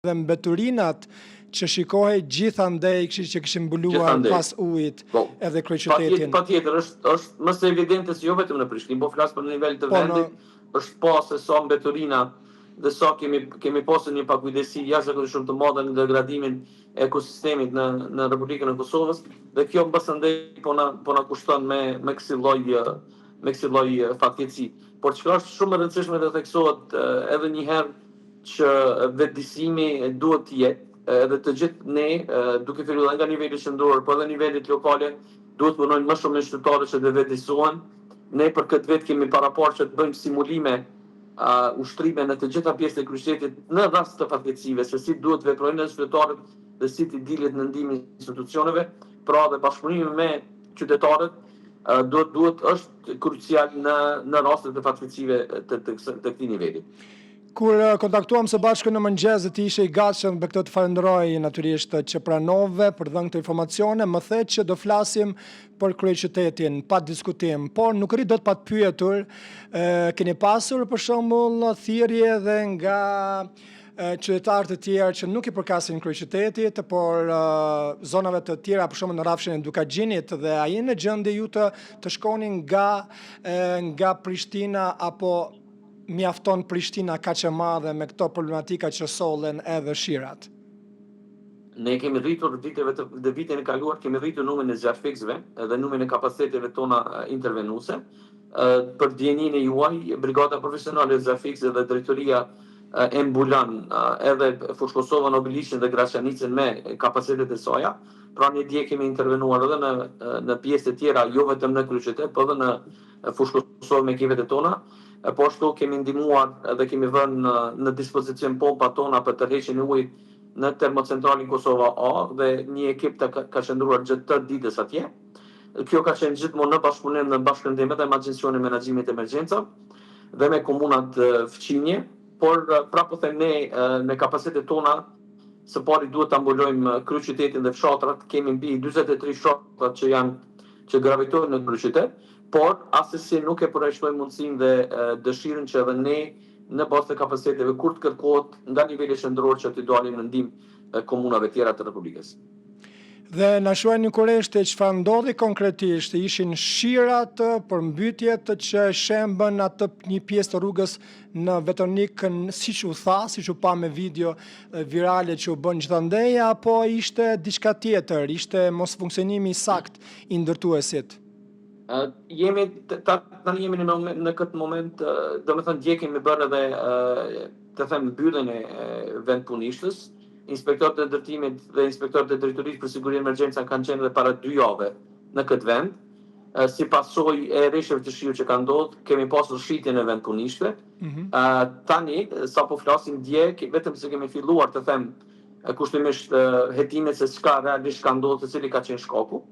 dhe mbeturinat që shikohej gjithandej që kishin mbuluar pas ujit edhe kryeqytetin. Patjetër, është më së evidente se jo vetëm në Prishtinë, po flas për nivel të vendit, është pa se sa mbeturina dhe sa kemi pasur një pakujdesi jashtëzakonisht shumë të madhe në degradimin e ekosistemit në Republikën e Kosovës, dhe kjo mbasandej po na kushton me kësaj lloj fatkeqësi. Por çka është shumë e rëndësishme të theksohet edhe një herë që vetëdijsimi duhet të jetë edhe të gjithë ne, duke filluar nga niveli qendror, por edhe nivelet lokale, duhet punojnë më shumë me qytetarët që të vetëdijsohen. Ne për këtë vit kemi paraparë që të bëjmë simulime ushtrime në të gjitha pjesët e kryeqytetit në rast të fatkeqësive, se si duhet veprojnë qytetarët dhe si të dilet në ndihmën e institucioneve, pra dhe bashkëpunimi me qytetarët është krucial në rastet e fatkeqësive të këtij niveli. Kur kontaktuam së bashku në mëngjes dhe ti ishe i gatshëm për këtë, të falenderoj natyrisht që pranove për dhënë këto informacione, më the që do flasim për kryeqytetin pa diskutim, por nuk rrit dot pa të pyetur, keni pasur për shembull thirrje dhe nga qytetarë të tjerë që nuk i përkasin kryeqytetit, por zonave të tjera, për shembull në rrafshin e Dukagjinit, dhe a jeni në gjendje ju të shkoni nga Prishtina, apo mjafton Prishtina kaq e madhe me këto problematika që sollen edhe shirat? Ne kemi rritur vitin e kaluar, kemi rritur numrin e zjarfikësve dhe numrin e kapaciteteve tona intervenuese. Për dijenin e juaj, Brigada Profesionale e Zjarfikësve dhe Drejtoria e mbulon edhe Fushë Kosovën, Obilishin dhe Graçanicën me kapacitetet e saj. Pra ne dje kemi intervenuar edhe në pjesë të tjera, jo vetëm në kryeqytet, por edhe në Fushë Kosovë me ekipet e tona. Po ashtu kemi ndihmuar dhe kemi vënë në dispozicion pompat tona për tërheqjen e ujit në termocentralin Kosova A, dhe një ekip ka qëndruar gjatë 8 ditës atje. Kjo ka qenë gjithmonë në bashkëpunim në bashkëndime dhe Agjencioni e Menaxhimit të Emergjencave dhe me komunat fqinje, por pra po them ne me kapacitetet tona, së pari duhet ta mbulojmë kryeqytetin dhe fshatrat. Kemi mbi 43 fshatra që gravitojnë në kryeqytet, por asesi nuk e përjashtojmë mundësinë dhe dëshirën që edhe ne në bazë të kapaciteteve kur të kërkohet nga niveli qendror që të dalim në ndihmë komunave tjera të Republikës. Dhe na shuani kurreshti çfarë ndodhi konkretisht? Ishin shirat, përmbytjet që shembën atë një pjesë të rrugës në Vetonikën, siç u tha, siç u pa me video virale që u bën gjithandej, apo ishte diçka tjetër, ishte mos funksionimi i sakt i ndërtuesit? Tani jemi në këtë moment, domethënë dje kemi bërë edhe të them mbylljen e vendpunishtës. Inspektorët e ndërtimit dhe inspektorët e drejtorisë për siguri e emergjencës kanë qenë edhe para 2 javë në këtë vend. Si pasojë e rreshjeve të shiut që ka ndodhur, kemi pasur shitjen e vendpunishtë. Tani, sa po flasim dje, vetëm se kemi filluar të them kushtimisht hetimet se çka realisht ka ndodhur, se cili ka qenë shkaku.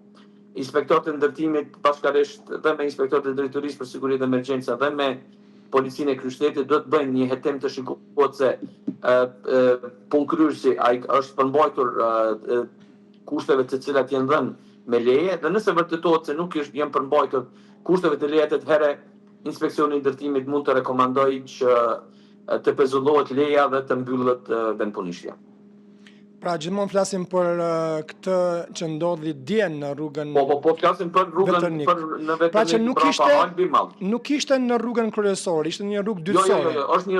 Inspektorët e ndërtimit bashkërisht dhe me inspektorët e drejtorisë për siguri dhe emergjenca dhe me policinë e kryeqytetit do të bëjnë një hetim të shikohet se punëkryesi ai është përmbajtur kushteve të cilat janë dhënë me leje, dhe nëse vërtetohet se nuk janë përmbajtur kushteve të leje, atëherë inspeksioni i ndërtimit mund të rekomandojë që të pezullohet leja dhe të mbyllet vendpunishtja. Pra gjithmonë flasim për këtë që ndodhi dje në rrugën. Po flasim për rrugën në Vetonik. Pra që nuk ishte në rrugën kryesore, ishte një rrugë dytësore. Jo, është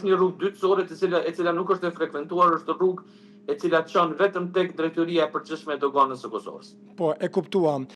një rrugë dytësore e cila nuk është e frekventuar, është rrugë e cila çon vetëm tek drejtoria e përgjithshme e doganës së Kosovës. Po, e kuptuam.